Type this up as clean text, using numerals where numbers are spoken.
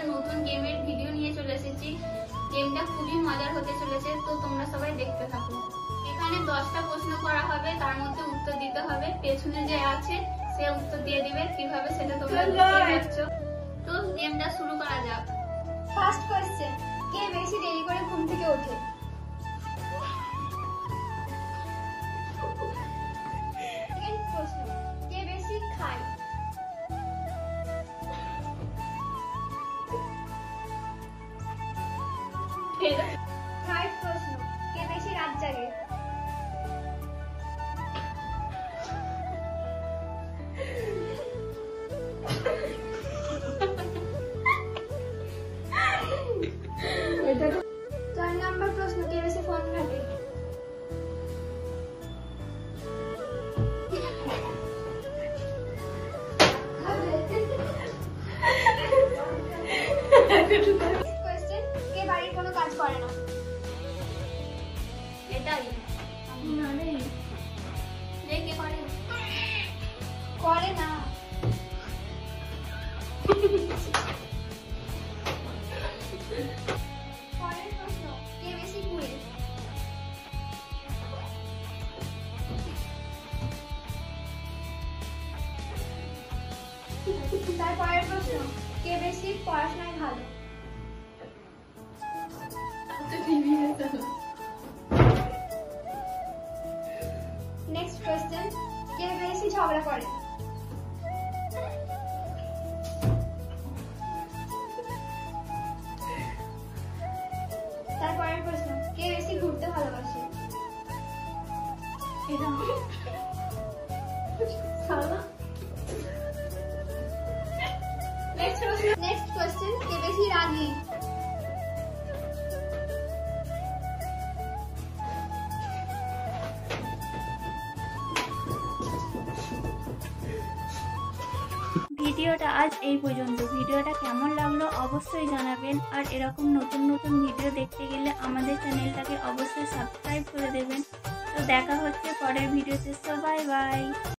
একটা নতুন গেমের ভিডিও নিয়ে চলে এসেছি। গেমটা খুবই মজার হতে চলেছে, তো তোমরা সবাই দেখতে থাকো। এখানে 10টা প্রশ্ন করা হবে, তার মধ্যে উত্তর দিতে হবে। পেছনে যে আছে সে উত্তর দিয়ে দিবে, কিভাবে সেটা তোমরা বুঝতে পারছো। তো গেমটা শুরু করা যাক। ফার্স্ট কোশ্চেন, কে বেশি দেরি করে ঘুম থেকে ওঠে? সেকেন্ড প্রশ্ন, কে বেশি খায়? থার্ড প্রশ্ন, কে বেশি রাত জাগে? চার নাম্বার প্রশ্ন, কে বেশি ফোন ঘাটে? কোশ্চেন, কে বাড়ির কোনো কাজ করে না? এটাই কে করে? করে না। পরের প্রশ্ন, কে বেশি ঘুরে? তারপরের প্রশ্ন, কে বেশি পড়াশোনায় ভালো? নেক্সট কোশ্চেন, কে বেশি ঝগড়া করে? তারপরের প্রশ্ন, কে বেশি ঘুরতে ভালোবাসে? নেক্সট কোশ্চেন, কে বেশি রাগী? ভিডিওটা আজ এই পর্যন্ত। ভিডিওটা কেমন লাগলো অবশ্যই জানাবেন, আর এরকম নতুন নতুন ভিডিও দেখতে গেলে আমাদের চ্যানেলটাকে অবশ্যই সাবস্ক্রাইব করে দেবেন। তো দেখা হচ্ছে পরের ভিডিওতে। Bye bye.